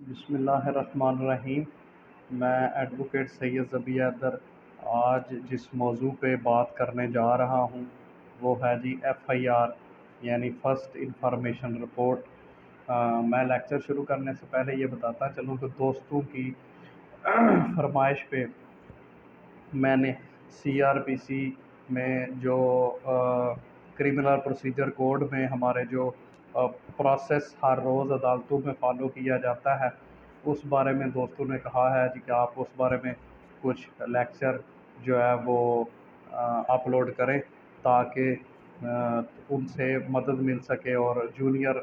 بسم اللہ الرحمن الرحیم۔ میں ایڈوکیٹ سید ذبیح حیدر آج جس موضوع پہ بات کرنے جا رہا ہوں وہ ہے جی ایف آئی آر یعنی فرسٹ انفارمیشن رپورٹ۔ میں لیکچر شروع کرنے سے پہلے یہ بتاتا چلوں کہ دوستوں کی فرمائش پہ میں نے سی آر پی سی میں جو کرمنل پروسیجر کوڈ میں ہمارے جو پروسیس ہر روز عدالتوں میں فالو کیا جاتا ہے اس بارے میں دوستوں نے کہا ہے جی کہ آپ اس بارے میں کچھ لیکچر جو ہے وہ اپلوڈ کریں تاکہ ان سے مدد مل سکے اور جونیئر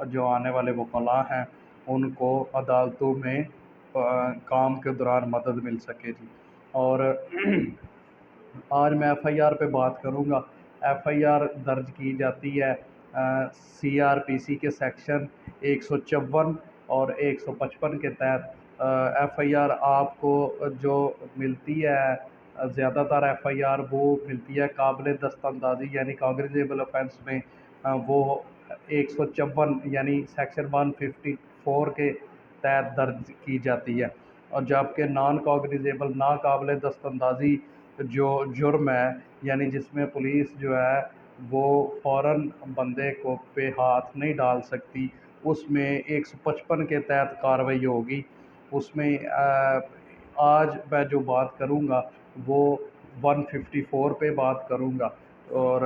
جو آنے والے وکلاء ہیں ان کو عدالتوں میں کام کے دوران مدد مل سکے جی۔ اور آج میں ایف آئی آر پہ بات کروں گا۔ ایف آئی آر درج کی جاتی ہے سی آر پی سی کے سیکشن 154 اور 155 کے تحت۔ ایف آئی آر آپ کو جو ملتی ہے زیادہ تر ایف آئی آر وہ ملتی ہے قابل دست اندازی یعنی کاگنیزیبل آفینس میں، وہ 154 یعنی سیکشن 154 کے تحت درج کی جاتی ہے، اور جبکہ نان کاگنیزیبل ناقابل دست اندازی جو جرم ہے یعنی جس میں پولیس جو ہے وہ فوراً بندے کو پہ ہاتھ نہیں ڈال سکتی، اس میں 155 کے تحت کارروائی ہوگی۔ اس میں آج میں جو بات کروں گا وہ 154 پہ بات کروں گا، اور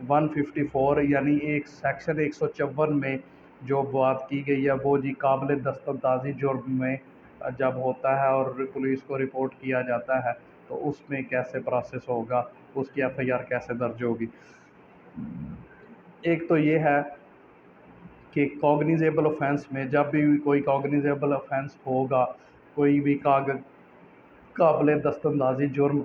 154 یعنی ایک سیکشن 154 میں جو بات کی گئی ہے وہ جی قابل دست اندازی جرم میں جب ہوتا ہے اور پولیس کو رپورٹ کیا جاتا ہے تو اس میں کیسے پروسیس ہوگا، اس کی ایف آئی آر کیسے درج ہوگی۔ ایک تو یہ ہے کہ کاگنیزیبل آفینس میں جب بھی کوئی کاگنیزیبل آفینس ہوگا، کوئی بھی قابل دست اندازی جرم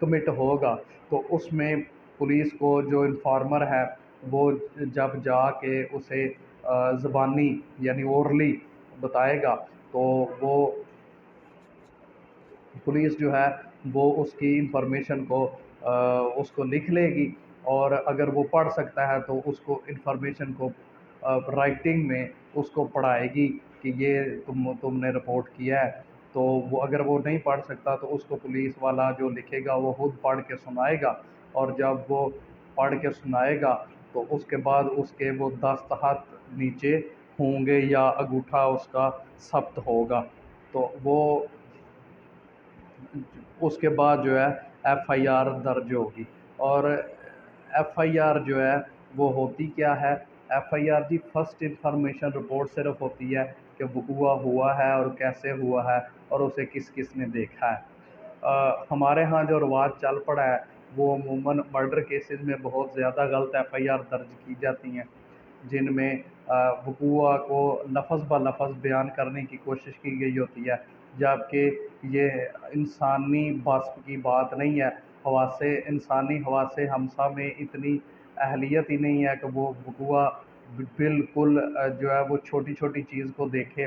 کمٹ ہوگا تو اس میں پولیس کو جو انفارمر ہے وہ جب جا کے اسے زبانی یعنی اورلی بتائے گا تو وہ پولیس جو ہے وہ اس کی انفارمیشن کو اس کو لکھ لے گی، اور اگر وہ پڑھ سکتا ہے تو اس کو انفارمیشن کو رائٹنگ میں اس کو پڑھائے گی کہ یہ تم نے رپورٹ کیا ہے۔ تو وہ اگر وہ نہیں پڑھ سکتا تو اس کو پولیس والا جو لکھے گا وہ خود پڑھ کے سنائے گا، اور جب وہ پڑھ کے سنائے گا تو اس کے بعد اس کے وہ دستخط نیچے ہوں گے یا انگوٹھا اس کا ثبت ہوگا، تو وہ اس کے بعد جو ہے ایف آئی آر درج ہوگی۔ اور ایف آئی آر جو ہے وہ ہوتی کیا ہے؟ ایف آئی آر جی فرسٹ انفارمیشن رپورٹ صرف ہوتی ہے کہ وقوع ہوا ہے اور کیسے ہوا ہے اور اسے کس کس نے دیکھا ہے۔ ہمارے ہاں جو رواج چل پڑا ہے وہ عموماً مرڈر کیسز میں بہت زیادہ غلط ایف آئی آر درج کی جاتی ہیں، جن میں وقوع کو لفظ بہ لفظ بیان کرنے کی کوشش کی گئی ہوتی ہے، جبکہ یہ انسانی بس کی بات نہیں ہے۔ انسانی حواس ہمسا میں اتنی اہلیت ہی نہیں ہے کہ وہ وقوع بالکل جو ہے وہ چھوٹی چھوٹی چیز کو دیکھے،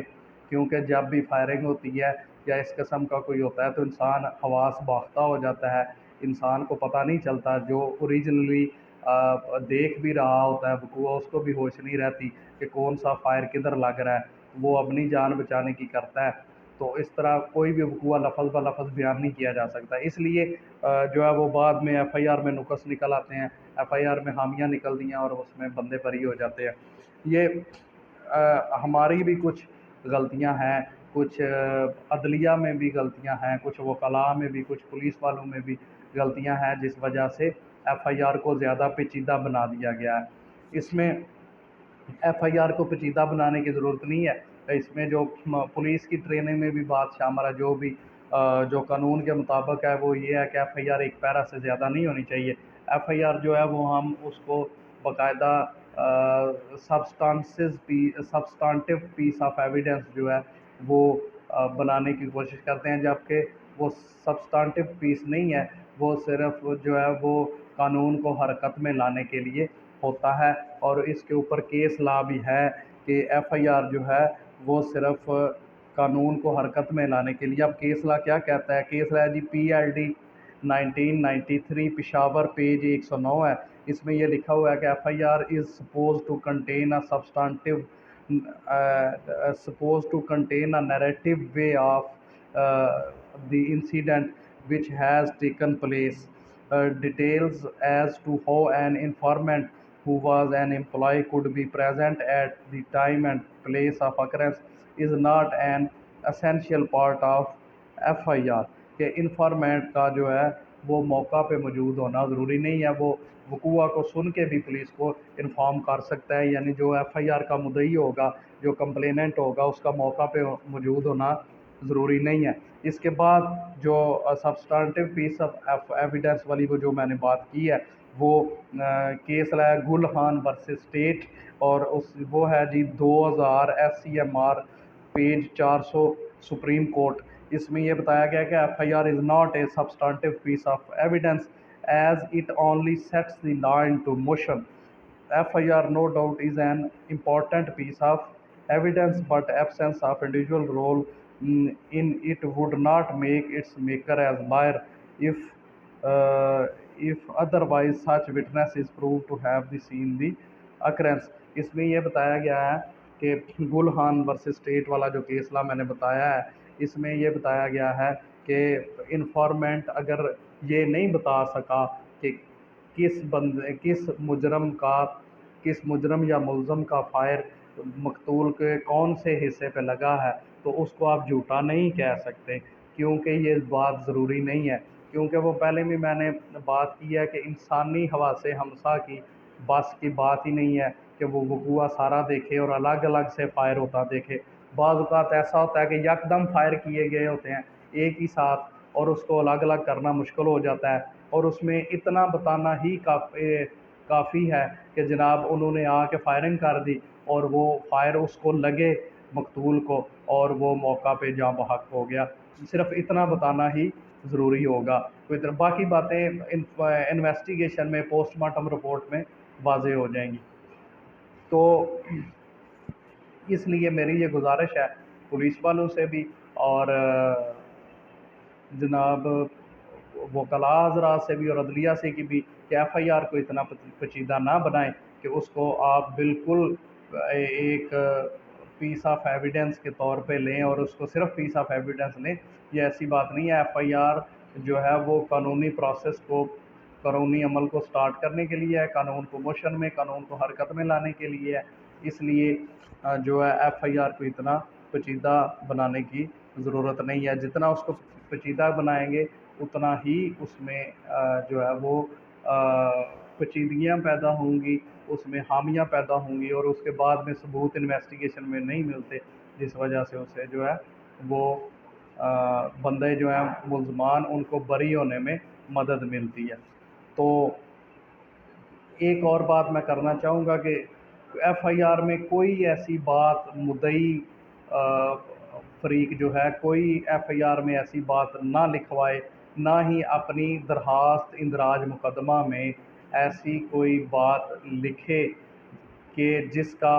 کیونکہ جب بھی فائرنگ ہوتی ہے یا اس قسم کا کوئی ہوتا ہے تو انسان حواس باختہ ہو جاتا ہے، انسان کو پتہ نہیں چلتا، جو اوریجنلی دیکھ بھی رہا ہوتا ہے وقوع اس کو بھی ہوش نہیں رہتی کہ کون سا فائر کدھر لگ رہا ہے، وہ اپنی جان بچانے کی کرتا ہے۔ تو اس طرح کوئی بھی وقوع لفظ بہ لفظ بیان نہیں کیا جا سکتا، اس لیے جو ہے وہ بعد میں ایف آئی آر میں نقص نکل آتے ہیں، ایف آئی آر میں خامیاں نکل دی ہیں اور اس میں بندے بری ہو جاتے ہیں۔ یہ ہماری بھی کچھ غلطیاں ہیں، کچھ عدلیہ میں بھی غلطیاں ہیں، کچھ وکلاء میں بھی، کچھ پولیس والوں میں بھی غلطیاں ہیں، جس وجہ سے ایف آئی آر کو زیادہ پیچیدہ بنا دیا گیا ہے۔ اس میں ایف آئی آر کو پیچیدہ بنانے کی ضرورت نہیں ہے، اس میں جو پولیس کی ٹریننگ میں بھی بات شامل ہے، جو بھی جو قانون کے مطابق ہے وہ یہ ہے کہ ایف آئی آر ایک پیرا سے زیادہ نہیں ہونی چاہیے۔ ایف آئی آر جو ہے وہ ہم اس کو باقاعدہ سبسٹانٹیو پیس آف ایویڈنس جو ہے وہ بنانے کی کوشش کرتے ہیں، جبکہ وہ سبسٹانٹیو پیس نہیں ہے، وہ صرف جو ہے وہ قانون کو حرکت میں لانے کے لیے ہوتا ہے، اور اس کے اوپر کیس لا بھی ہے کہ ایف آئی آر جو ہے وہ صرف قانون کو حرکت میں لانے کے لیے۔ اب کیس لا کیا کہتا ہے؟ کیس لا جی P L D 1993 Peshawar page 109 ہے، اس میں یہ لکھا ہوا ہے کہ F I R is suppose to contain a substantive supposed to contain a narrative way of the incident which has taken place. Details as to how an informant who was an employee could be present at the time and place of occurrence is not an essential part of FIR کہ informant کا جو ہے وہ موقع پہ موجود ہونا ضروری نہیں ہے، وہ وقوع کو سن کے بھی پولیس کو انفارم کر سکتا ہے، یعنی جو FIR کا مدعی ہوگا، جو کمپلیننٹ ہوگا، اس کا موقع پہ موجود ہونا ضروری نہیں ہے۔ اس کے بعد جو سبسٹانٹیو پیس آف ایویڈنس والی وہ جو میں نے بات کی ہے، وہ کیس ہے گل خان ورسز اسٹیٹ، اور وہ ہے جی 2000 SCMR پیج 400 سپریم کورٹ۔ اس میں یہ بتایا گیا کہ FIR is not a substantive piece of evidence as it only sets the law into motion. FIR no doubt is an important piece of evidence, but absence of individual role in it would not make its maker as liar if otherwise such witness is proved to have seen the occurrence۔ اس میں یہ بتایا گیا ہے کہ گل Khan versus state والا جو case law میں نے بتایا ہے، اس میں یہ بتایا گیا ہے کہ انفارمنٹ اگر یہ نہیں بتا سکا کہ کس مجرم یا ملزم کا فائر مقتول کے کون سے حصے پہ لگا ہے، تو اس کو آپ جھوٹا نہیں کہہ سکتے، کیونکہ یہ بات ضروری نہیں ہے، کیونکہ وہ پہلے بھی میں نے بات کی ہے کہ انسانی حواس ہمسا کی بس کی بات ہی نہیں ہے کہ وہ وقوع سارا دیکھے اور الگ الگ سے فائر ہوتا دیکھے۔ بعض اوقات ایسا ہوتا ہے کہ یکدم فائر کیے گئے ہوتے ہیں ایک ہی ساتھ، اور اس کو الگ الگ کرنا مشکل ہو جاتا ہے، اور اس میں اتنا بتانا ہی کافی ہے کہ جناب انہوں نے آ کے فائرنگ کر دی اور وہ فائر اس کو لگے مقتول کو اور وہ موقع پہ جاں بحق ہو گیا، صرف اتنا بتانا ہی ضروری ہوگا۔ باقی باتیں انویسٹیگیشن میں پوسٹ مارٹم رپورٹ میں واضح ہو جائیں گی۔ تو اس لیے میری یہ گزارش ہے پولیس والوں سے بھی اور جناب وکلاء حضرات سے بھی اور عدلیہ سے کی بھی کہ FIR کو اتنا پیچیدہ نہ بنائیں کہ اس کو آپ بالکل ایک پیس آف ایویڈنس کے طور پہ لیں اور اس کو صرف پیس آف ایویڈنس لیں۔ یہ ایسی بات نہیں ہے، FIR جو ہے وہ قانونی پروسیس کو، قانونی عمل کو سٹارٹ کرنے کے لیے ہے، قانون کو موشن میں، قانون کو حرکت میں لانے کے لیے ہے۔ اس لیے جو ہے FIR کو اتنا پیچیدہ بنانے کی ضرورت نہیں ہے، جتنا اس کو پیچیدہ بنائیں گے اتنا ہی اس میں جو ہے وہ پیچیدگیاں پیدا ہوں گی، اس میں خامیاں پیدا ہوں گی، اور اس کے بعد میں ثبوت انویسٹیگیشن میں نہیں ملتے، جس وجہ سے اسے جو ہے وہ بندے جو ہیں ملزمان ان کو بری ہونے میں مدد ملتی ہے۔ تو ایک اور بات میں کرنا چاہوں گا کہ FIR میں کوئی ایسی بات مدعی فریق جو ہے کوئی FIR میں ایسی بات نہ لکھوائے، نہ ہی اپنی درخواست اندراج مقدمہ میں ایسی کوئی بات لکھے کہ جس کا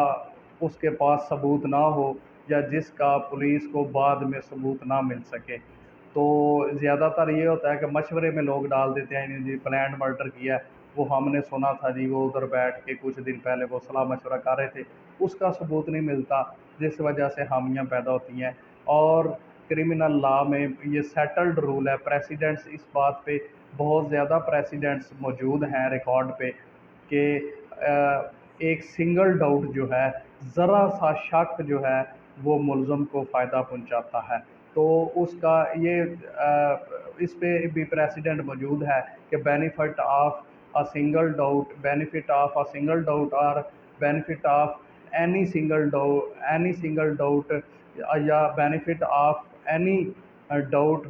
اس کے پاس ثبوت نہ ہو یا جس کا پولیس کو بعد میں ثبوت نہ مل سکے۔ تو زیادہ تر یہ ہوتا ہے کہ مشورے میں لوگ ڈال دیتے ہیں جی پلانڈ مرڈر کیا ہے، وہ ہم نے سنا تھا جی، وہ ادھر بیٹھ کے کچھ دن پہلے وہ صلاح مشورہ کر رہے تھے، اس کا ثبوت نہیں ملتا، جس وجہ سے خامیاں پیدا ہوتی ہیں۔ اور کرمنل لا میں یہ سیٹلڈ رول ہے، پریسیڈنٹس اس بات پہ بہت زیادہ پریسیڈنٹس موجود ہیں ریکارڈ پہ کہ ایک سنگل ڈاؤٹ جو ہے، ذرا سا شک جو ہے وہ ملزم کو فائدہ پہنچاتا ہے۔ تو اس کا اس پہ بھی پریسیڈنٹ موجود ہے کہ benefit of a single doubt, benefit of a single doubt or benefit of any single doubt یا benefit of any doubt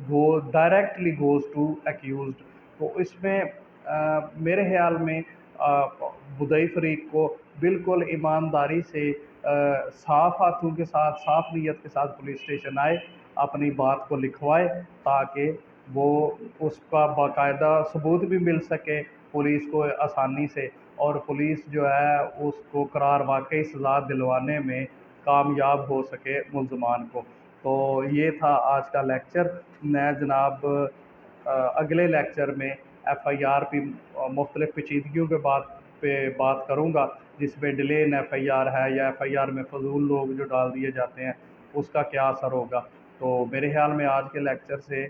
directly goes to accused۔ تو اس میں میرے خیال میں مدعی فریق کو بالکل ایمانداری سے صاف ہاتھوں کے ساتھ، صاف نیت کے ساتھ پولیس اسٹیشن آئے، اپنی بات کو لکھوائے تاکہ وہ اس کا باقاعدہ ثبوت بھی مل سکے پولیس کو آسانی سے، اور پولیس جو ہے اس کو قرار واقعی سزا دلوانے میں کامیاب ہو سکے ملزمان کو۔ تو یہ تھا آج کا لیکچر۔ میں جناب اگلے لیکچر میں FIR پہ مختلف پیچیدگیوں کے پہ بات کروں گا، جس پہ delay in F I R ہے یا ایف آئی آر میں فضول لوگ جو ڈال دیے جاتے ہیں، اس کا کیا اثر ہوگا۔ تو میرے خیال میں آج کے لیکچر سے